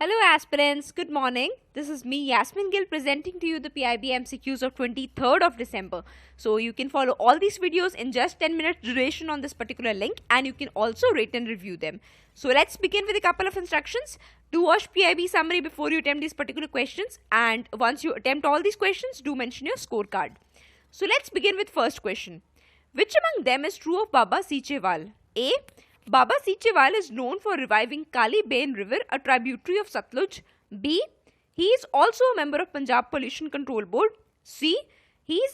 Hello aspirants, good morning. This is me Yasmin Gill presenting to you the PIB MCQs of 23rd of December. So you can follow all these videos in just 10 minutes duration on this particular link, and you can also rate and review them. So let's begin with a couple of instructions. Do watch PIB summary before you attempt these particular questions, and once you attempt all these questions, do mention your scorecard. So let's begin with first question. Which among them is true of Baba Sichewal? A. Baba Sichewal is known for reviving Kali Bain River, a tributary of Satluj. B. He is also a member of Punjab Pollution Control Board. C. His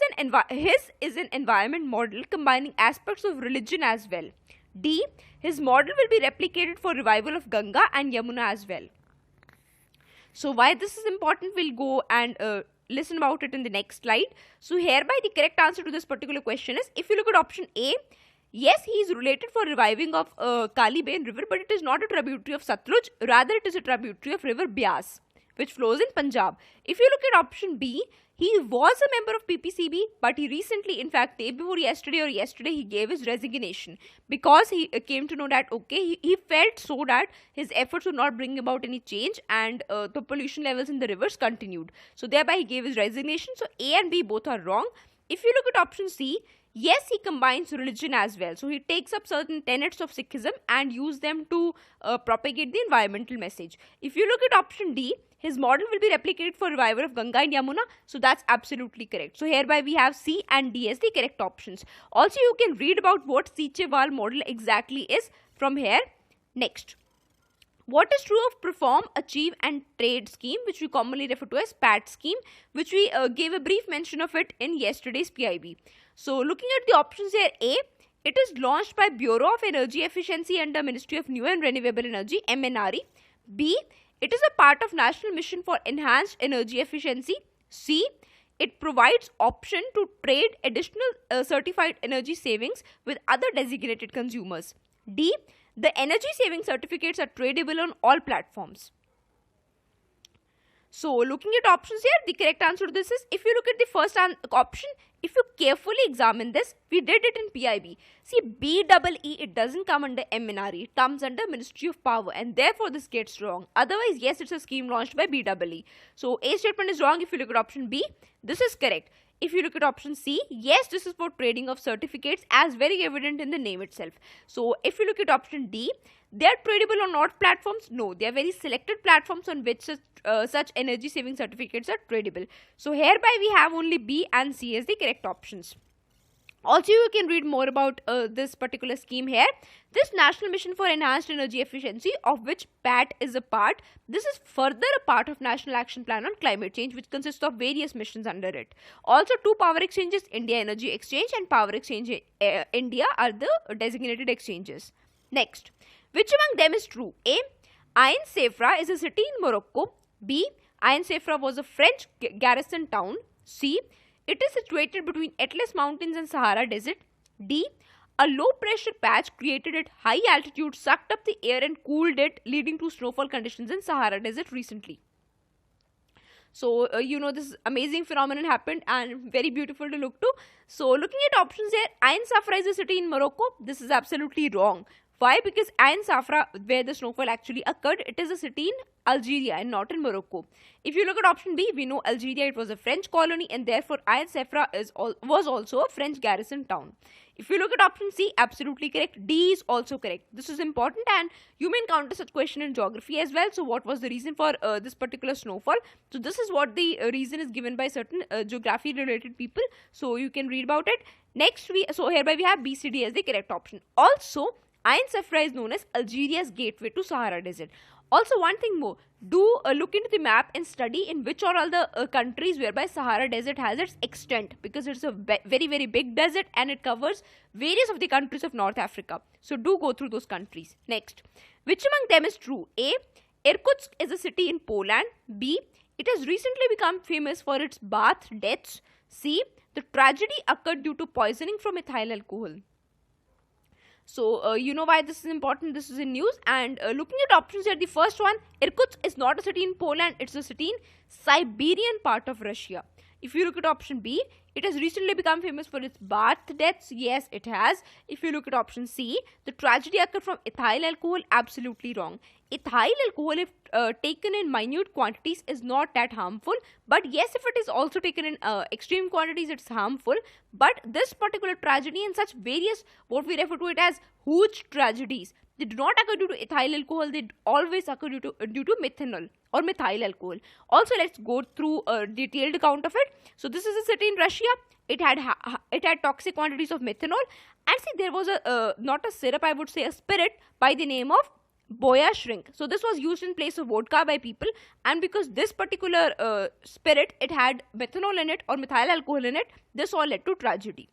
is an environment model combining aspects of religion as well. D. His model will be replicated for revival of Ganga and Yamuna as well. So why this is important, we'll go and listen about it in the next slide. So hereby the correct answer to this particular question is, if you look at option A, yes, he is related for reviving of Kali Bain River, but it is not a tributary of Satluj, rather it is a tributary of river Beas, which flows in Punjab. If you look at option B, he was a member of PPCB, but he recently, in fact, day before yesterday he gave his resignation because he came to know that, okay, he felt so that his efforts would not bring about any change and the pollution levels in the rivers continued. So thereby he gave his resignation. So A and B both are wrong. If you look at option C, yes, he combines religion as well. So he takes up certain tenets of Sikhism and use them to propagate the environmental message. If you look at option D, his model will be replicated for revival of Ganga and Yamuna. So that's absolutely correct. So hereby we have C and D as the correct options. Also, you can read about what Sichewal model exactly is from here. Next. What is true of Perform, Achieve and Trade scheme, which we commonly refer to as PAT scheme, which we gave a brief mention of it in yesterday's PIB. So looking at the options here, A, it is launched by Bureau of Energy Efficiency under Ministry of New and Renewable Energy, MNRE. B, it is a part of National Mission for Enhanced Energy Efficiency. C, it provides option to trade additional certified energy savings with other designated consumers. D, the energy saving certificates are tradable on all platforms. So looking at options here, the correct answer to this is, if you look at the first option, if you carefully examine this, we did it in PIB. See, BEE, it doesn't come under MNRE, it comes under Ministry of Power, and therefore this gets wrong. Otherwise, yes, it's a scheme launched by BEE. So A statement is wrong if you look at option B. This is correct. If you look at option C, yes, this is for trading of certificates, as very evident in the name itself. So if you look at option D, they are tradable on all platforms. No, they are very selected platforms on which such energy saving certificates are tradable. So hereby we have only B and C as the correct options. Also, you can read more about this particular scheme here. This National Mission for Enhanced Energy Efficiency, of which PAT is a part, this is further a part of National Action Plan on Climate Change, which consists of various missions under it. Also, two power exchanges, India Energy Exchange and Power Exchange India, are the designated exchanges. Next, which among them is true? A, Ain Sefra is a city in Morocco. B, Ain Sefra was a French garrison town. C, it is situated between Atlas Mountains and Sahara Desert. D, a low pressure patch created at high altitude sucked up the air and cooled it, leading to snowfall conditions in Sahara Desert recently. So, this amazing phenomenon happened and very beautiful to look to. So, looking at options here, Ain Safra is a city in Morocco. This is absolutely wrong. Why? Because Ain Safra, where the snowfall actually occurred, it is a city in Algeria and not in Morocco. If you look at option B, we know Algeria, it was a French colony, and therefore Ain Safra was also a French garrison town. If you look at option C, absolutely correct. D is also correct. This is important, and you may encounter such question in geography as well. So what was the reason for this particular snowfall? So this is what the reason is given by certain geography related people. So you can read about it. Next, hereby we have B, C, D as the correct option. Also, Ain Safra is known as Algeria's gateway to Sahara Desert. Also, one thing more, do look into the map and study in which are all the countries whereby Sahara Desert has its extent, because it's a very, very big desert and it covers various of the countries of North Africa. So do go through those countries. Next, which among them is true? A, Irkutsk is a city in Poland. B, it has recently become famous for its bath deaths. C, the tragedy occurred due to poisoning from ethyl alcohol. So, you know why this is important, this is in news. And looking at options here, the first one, Irkutsk is not a city in Poland, it's a city in Siberian part of Russia. If you look at option B, it has recently become famous for its bath deaths. Yes, it has. If you look at option C, the tragedy occurred from ethyl alcohol. Absolutely wrong. ethyl alcohol, if taken in minute quantities, is not that harmful. But yes, if it is also taken in extreme quantities, it's harmful. But this particular tragedy and such various, what we refer to it as huge tragedies, they do not occur due to ethyl alcohol, they always occur due to methanol or methyl alcohol. Also, let's go through a detailed account of it. So this is a city in Russia. It had toxic quantities of methanol, and see, there was a not a syrup, I would say a spirit by the name of boya shrink. So this was used in place of vodka by people, and because this particular spirit, it had methanol in it or methyl alcohol in it, this all led to tragedy.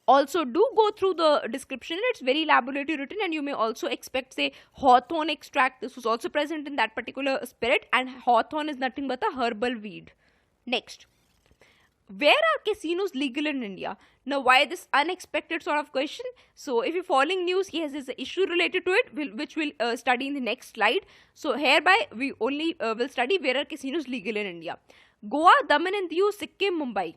Also, do go through the description, it's very elaborately written, and you may also expect, say, hawthorn extract. This was also present in that particular spirit, and hawthorn is nothing but a herbal weed. Next, where are casinos legal in India? Now, why this unexpected sort of question? So, if you're following news, yes, there's an issue related to it, which we'll study in the next slide. So, hereby, we only will study where are casinos legal in India. Goa, Daman and Diu, Sikkim, Mumbai.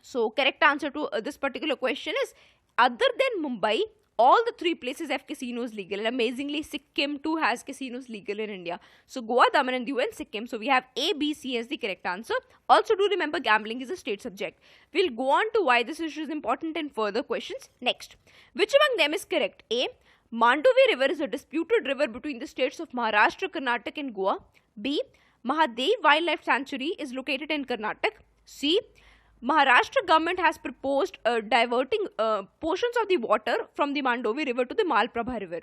So, correct answer to this particular question is, other than Mumbai, all the three places have casinos legal, and amazingly Sikkim too has casinos legal in India. So Goa, Daman and Diu and Sikkim. So we have A, B, C as the correct answer. Also do remember gambling is a state subject. We'll go on to why this issue is important in further questions. Next, which among them is correct? A, Mandovi River is a disputed river between the states of Maharashtra, Karnataka and Goa. B, Mahadev Wildlife Sanctuary is located in Karnataka. C, Maharashtra government has proposed diverting portions of the water from the Mandovi River to the Malprabha River.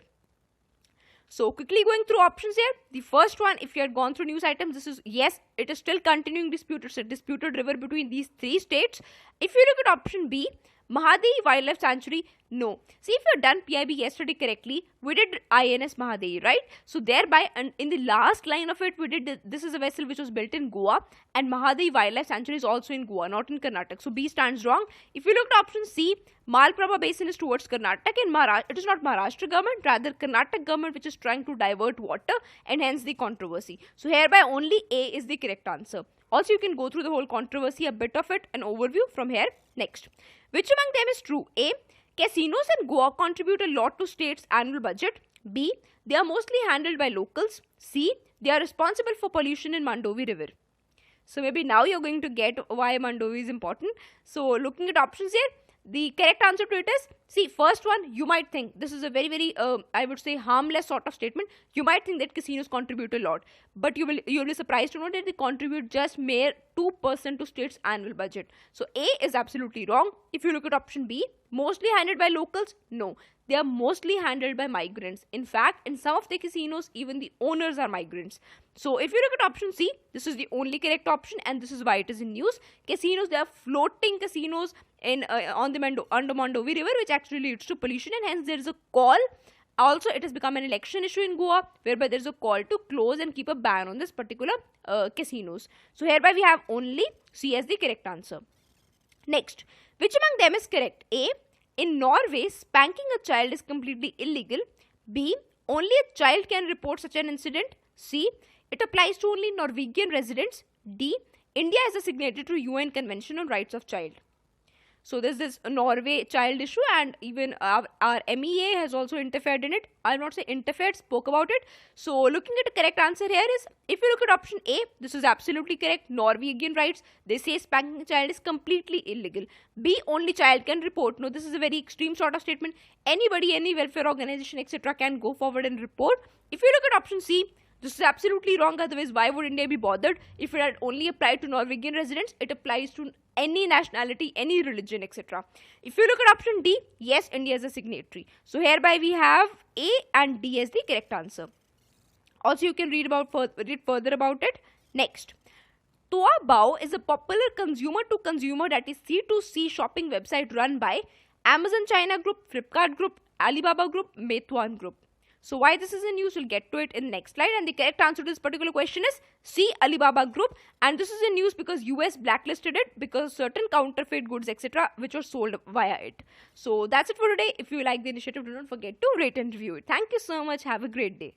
So quickly going through options here. The first one, if you had gone through news items, this is yes, it is still continuing disputed river between these three states. If you look at option B, Mahadev Wildlife Sanctuary, no. See, if you had done PIB yesterday correctly, we did INS Mahadev, right? So thereby, and in the last line of it, we did this is a vessel which was built in Goa, and Mahadev Wildlife Sanctuary is also in Goa, not in Karnataka. So B stands wrong. If you look at option C, Malprabha Basin is towards Karnataka, and it is not Maharashtra government, rather Karnataka government which is trying to divert water, and hence the controversy. So hereby only A is the correct answer. Also, you can go through the whole controversy, a bit of it, an overview from here. Next, which among them is true? A, casinos in Goa contribute a lot to state's annual budget. B, they are mostly handled by locals. C, they are responsible for pollution in Mandovi River. So maybe now you're going to get why Mandovi is important. So looking at options here, the correct answer to it is, see, first one, you might think this is a very I would say harmless sort of statement. You might think that casinos contribute a lot, but you'll be surprised to know that they contribute just mere 2% to state's annual budget. So A is absolutely wrong. If you look at option B, mostly handled by locals, no, they are mostly handled by migrants. In fact, in some of the casinos, even the owners are migrants. So if you look at option C, this is the only correct option, and this is why it is in news. Casinos, they are floating casinos in on the Mandovi River, which actually leads to pollution, and hence there is a call. Also, it has become an election issue in Goa, whereby there is a call to close and keep a ban on this particular casinos. So hereby we have only C as the correct answer. Next, which among them is correct? A, in Norway, spanking a child is completely illegal. B, only a child can report such an incident. C, it applies to only Norwegian residents. D, India is a signatory to UN Convention on Rights of Child. So there's this Norway child issue, and even our MEA has also interfered in it. I'll not say interfered, spoke about it. So looking at the correct answer here is, if you look at option A, this is absolutely correct. Norwegian rights, they say spanking a child is completely illegal. B, only child can report. No, this is a very extreme sort of statement. Anybody, any welfare organization, etc. can go forward and report. If you look at option C, this is absolutely wrong. Otherwise, why would India be bothered? If it had only applied to Norwegian residents, it applies to any nationality, any religion, etc. If you look at option D, yes, India is a signatory. So hereby we have A and D as the correct answer. Also, you can read further about it. Next, Taobao is a popular consumer-to-consumer, that is C2C shopping website run by Amazon China Group, Flipkart Group, Alibaba Group, Meituan Group. So why this is in news, we'll get to it in the next slide, and the correct answer to this particular question is C, Alibaba Group, and this is in news because US blacklisted it because certain counterfeit goods, etc. which were sold via it. So that's it for today. If you like the initiative, do not forget to rate and review it. Thank you so much. Have a great day.